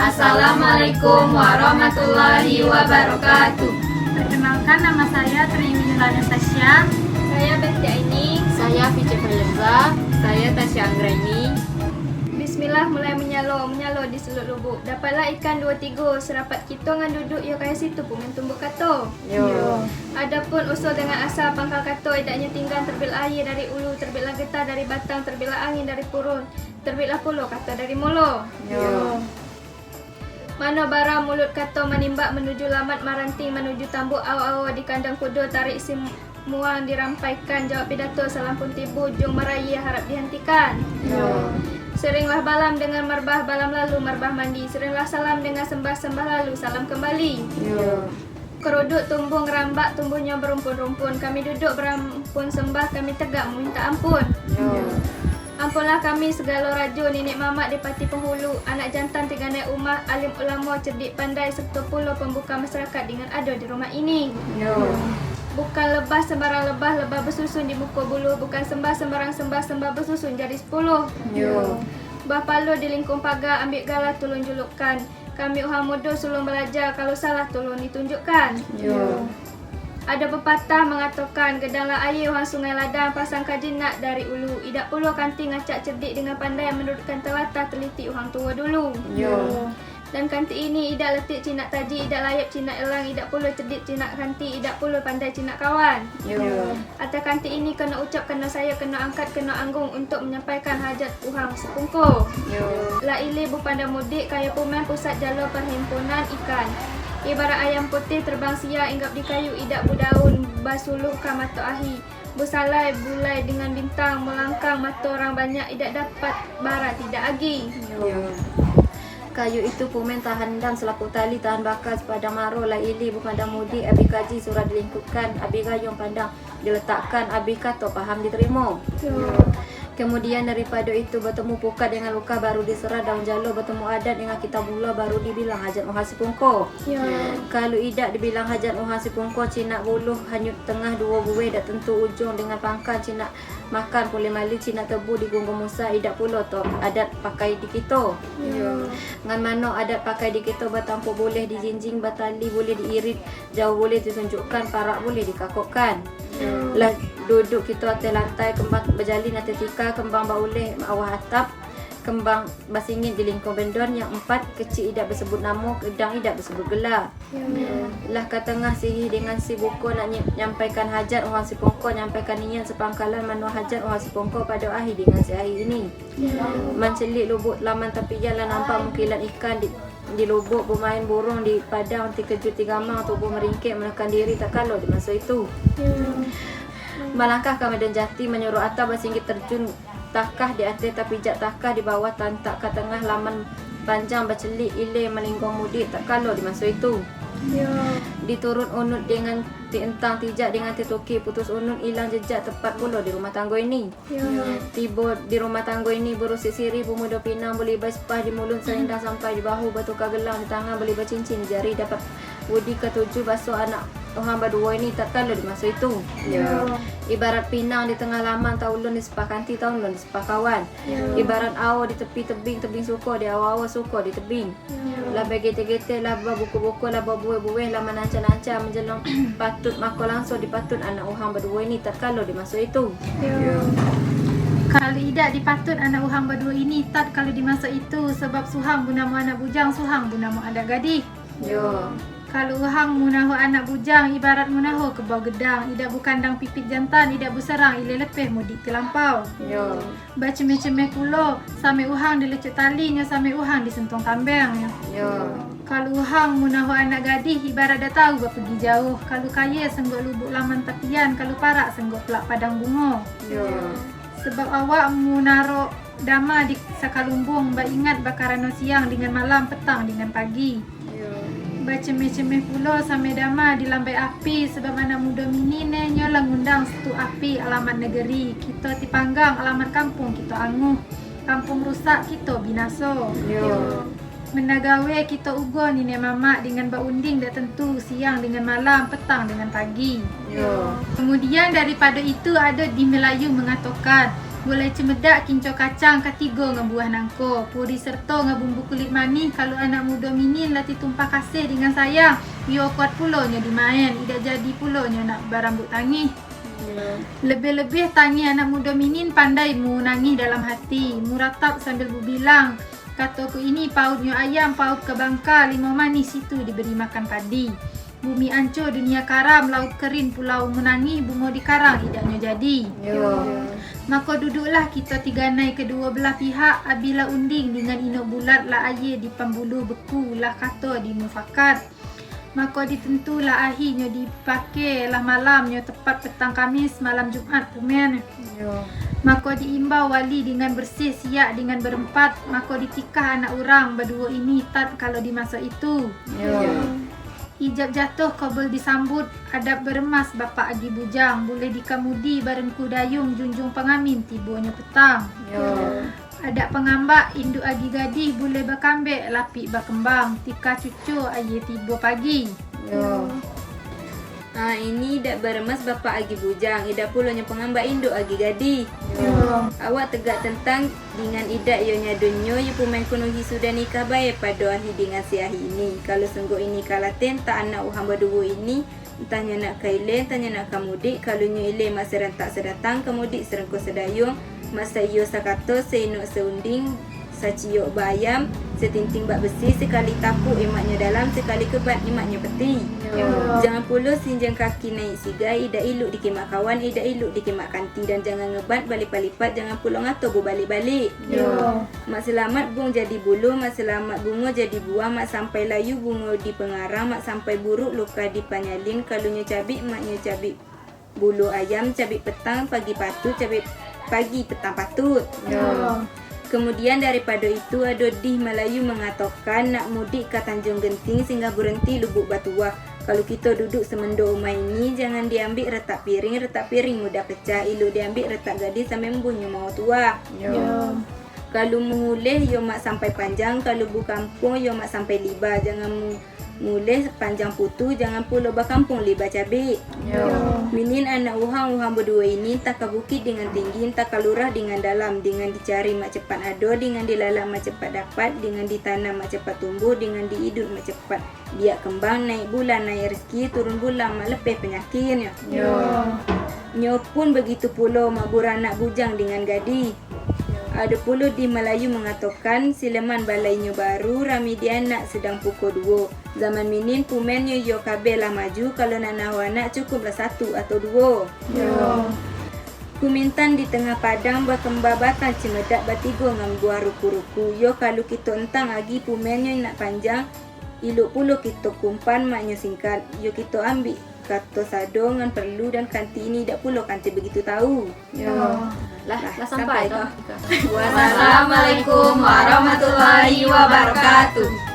Assalamualaikum warahmatullahi wabarakatuh. Perkenalkan, nama saya Triwila Natasha. Saya Besti Aini. Saya Fice Firliza. Saya Tasya Anggraini. Bismillah, mulai menyalo di seluruh lubuk. Dapatlah ikan 2-3, serapat kita ngan duduk yo kaya situ pun tumbuk kato. Yo. Adapun usul dengan asal pangkal kato, idaknya tinggal terbit air dari ulu, terbitlah getah dari batang, terbitlah angin dari purun, terbitlah puluh kata dari molo. Yo. Mana bara mulut kato menimbak menuju lamat maranting, menuju tambuk awa-awa di kandang kuda, tarik muang dirampaikan, jawab pidato salam pun tibu, jung meraya harap dihentikan. Yo. Seringlah balam dengan marbah, balam lalu marbah mandi. Seringlah salam dengan sembah lalu salam kembali. Yo. Keruduk tumbuh ngerambak, tumbuhnya berumpun-rumpun. Kami duduk berampun sembah, kami tegak meminta ampun. Yo. Ampunlah kami segala raja, nenek mamak di pati penghulu, anak jantan tiga naik umah, alim ulama cerdik pandai serta pula pembuka masyarakat dengan ada di rumah ini. Yo. Bukan lebah sembarang lebah bersusun di muka bulu. Bukan sembah sembarang sembah bersusun jadi 10. Yo. Bah palu di lingkung pagar, ambil galah tolong julukkan. Kami uhang muda sulung belajar, kalau salah tolong ditunjukkan. Yo. Ada pepatah mengatakan, gedanglah air uhang sungai ladang, pasangkan jinak dari ulu. Idak puluh kanti ngacak cerdik dengan pandai, menurutkan telatah teliti uhang tua dulu. Yo. Dan kanti ini idak letik cinak taji, idak layap cinak elang, idak puluh cerdik cinak kanti, idak puluh pandai cinak kawan. Yo. Atas kanti ini kena ucap, kena saya, kena angkat, kena anggung untuk menyampaikan hajat uhang sepungkur. Yo. La ili bupanda mudik, kaya pumen pusat jalur perhimpunan ikan. Ibarat ayam putih terbang siang, inggap di kayu, idak budaun, basuluh kamato ahi. Bersalai bulai dengan bintang, melangkang mata orang banyak, idak dapat bara tidak agi. Yo. Kayu itu pumen tahan dan selaku tali tahan bakas padang maro la ili bupandang mudi abi kaji surat dilingkupkan abi gayung pandang diletakkan abi kato paham diterima. Kemudian daripada itu bertemu pukat dengan luka baru diserah daun jalo, bertemu adat dengan kitab bula baru dibilang hajat uhang sipungko. Kalau idak dibilang hajat uhang sipungko, cinak buluh hanyut tengah dua buih dak tentu ujung dengan pangkan cinak makan boleh mali cinak tebu di gunggung musa idak pulo to adat pakai di kita. Ngan mano adat pakai di kita bertampu boleh dijinjing, batali boleh diirit, jauh boleh ditunjukkan, parak boleh dikakukkan. Lah duduk kita atas lantai, kembang berjalin atas tika, kembang bauleh awah atap, kembang basingit di lingkung bendon. Yang 4 kecil idak bersebut nama, gedang idak bersebut gelar. Lah kat tengah sihir dengan si buku nak nyampaikan hajat uhang si pongko, nyampaikan niat sepangkalan manu hajat uhang si pongko pada akhir dengan si akhir ini. Mencelik lubuk laman tepian lah nampak mengkilat ikan di lubuk, bermain burung di padang, terkejut tigamang, tubuh meringkik menekan diri tak kalau di masa itu. Melangkah ke medan jati, menyuruh atas bersinggit terjun takah di atas tapi jak takah di bawah, tantak ke tengah laman panjang bercelik ilir melinggong mudik tak kalau di masa itu. Diturun unut dengan tientang tijak dengan tituki, putus unut hilang jejak tepat pula di rumah tangga ini. Tiba di rumah tangga ini berusi siri, pemuda pinang boleh berspah di mulut serendang sampai di bahu, bertukar gelang di tangan, boleh bercincin di jari, dapat budi ketujuh basuh anak uhang berdua ini tak kalau di masa itu. Ibarat pinang di tengah laman, taulun di sepah kanti, taulun di sepah kawan. Ibarat awa di tepi tebing, tebing suka di awa-awa suka di tebing. Lah begete-gete, lah buku-buku, lah buih-buih, lah menanca-nanca menjelang patut maka langsung dipatut anak uhang berdua ini tak kalau di masa itu. Kalau idak dipatut anak uhang berdua ini tak kalau di masa itu, sebab suhang bunama anak bujang, suhang bunama anak gadis. Kalau uhang munahu anak bujang, ibarat munahu kebau gedang, idak bukandang pipit jantan, idak buserang ile lepeh mudik terlampau. Bacemeh-cemeh kulo, sampai uhang dilecuk talinya, sampai uhang disentong tambeng. Kalau uhang munahu anak gadis, ibarat dah tahu gak pergi jauh. Kalau kaya senggok lubuk laman tapian, kalau parak senggok pelak padang bunga. Sebab awak munaro dama di sakalumbung, mbak ingat bakarano siang dengan malam, petang dengan pagi. Bacemeh-cemeh pulo sampai dama di lambai api, sebab anak muda mini nyola ngundang satu api alamat negeri. Kita tipanggang alamat kampung kita anguh, kampung rusak kita binaso. Menagawe kita ugo nenek mamak dengan baunding dah tentu, siang dengan malam, petang dengan pagi. Kemudian daripada itu ada di Melayu mengatakan, Gulai cemedak, kincau kacang, katigo ngebuah nangko, puri serta ngebumbu kulit manis. Kalau anak muda minin latih tumpah kasih dengan sayang. Yo kuat pulaunya dimain, tidak jadi pulaunya nak berambut tangih. Lebih-lebih tangi anak muda minin pandai mu nangis dalam hati, mu ratap sambil bilang, kataku ini pautnya ayam, paut ke bangka, limau manis itu diberi makan padi. Bumi ancur, dunia karam, laut kering, pulau menangis, bunga di karang, idaknya jadi. Maka duduklah kita tiga nai kedua belah pihak, abila unding dengan inok bulat lah aye di pembulu beku lah kata di mufakat. Maka ditentulah akhirnya dipakai lah malamnya tepat petang Kamis malam Jumat pumen. Maka diimbau wali dengan bersih siap dengan berempat. Maka ditikah anak orang berdua ini tat kalau di masa itu. Ijab jatuh kabel disambut, adab beremas bapak agi bujang, boleh dikamudi bareng kudayung junjung pengamin tibonya petang. Ada pengambak induk agi gadih, boleh bakambek lapik bakembang, tika cucu aye tibo pagi. Ini dak beremas bapak agi bujang, ida pulanya pengambak induk agi gadih. Awak tegak tentang dengan idak yonya dunyo yu pumen kunuhi sudah nikah baik pada ahi dengan si ahi ini. Kalau sungguh ini kalaten tak anak uhang berdua ini, entahnya nak kailen, entahnya nak kamudik. Kalau nyu ile masa rentak sedatang, kamudik serengko sedayung, masa iyo sakato seinuk seunding, saciyok bayam, setinting bak besi, sekali tapu emaknya dalam, sekali kebat emaknya peti. Jangan pula sinjang kaki naik sigai, ida iluk dikimak kawan, ida iluk dikimak kanti, dan jangan ngebat balik-balipat, jangan pula ngatur berbalik-balik. Mak selamat bung jadi bulu, mak selamat bunga jadi buah, mak sampai layu bunga di pengarang, mak sampai buruk luka di panyalin, kalunya cabik, maknya cabik bulu ayam, cabik petang, pagi patut, cabik pagi petang patut. Kemudian daripada itu ada di Melayu mengatakan nak mudik ke Tanjung Genting sehingga berhenti Lubuk Batuah. Kalau kita duduk semendo rumah ini, jangan diambil retak piring mudah pecah. Ilu diambil retak gadis sampai membunyum mau tua. Kalau mengulih yo mak sampai panjang, kalau bu kampung yo mak sampai liba. Jangan mengulih panjang putu, jangan pula bakampung liba cabai. Minin anak uhang berdua ini tak ke bukit dengan tinggi, tak ke lurah dengan dalam, dengan dicari mak cepat ada, dengan dilalak mak cepat dapat, dengan ditanam mak cepat tumbuh, dengan diidut mak cepat biak kembang, naik bulan naik rezeki, turun bulan mak lepeh penyakitnya. Nyo pun begitu pula mak beranak bujang dengan gadis. Ada pula di Melayu mengatakan sileman balainya baru, rami dia anak sedang pukul 2. Zaman minin pumennya yo kabeh lah maju, kalau nak nahu anak cukuplah 1 atau 2. Kumintan di tengah padang berkembang batang cemedak batigo ngam buah ruku-ruku. Yo kalau kita entang lagi pumennya nak panjang, iluk pula kita kumpan maknya singkat. Yo kita ambil kata sadongan perlu dan kanti ini tak pula kanti begitu tahu. Lah sampai tu. Wassalamualaikum warahmatullahi wabarakatuh.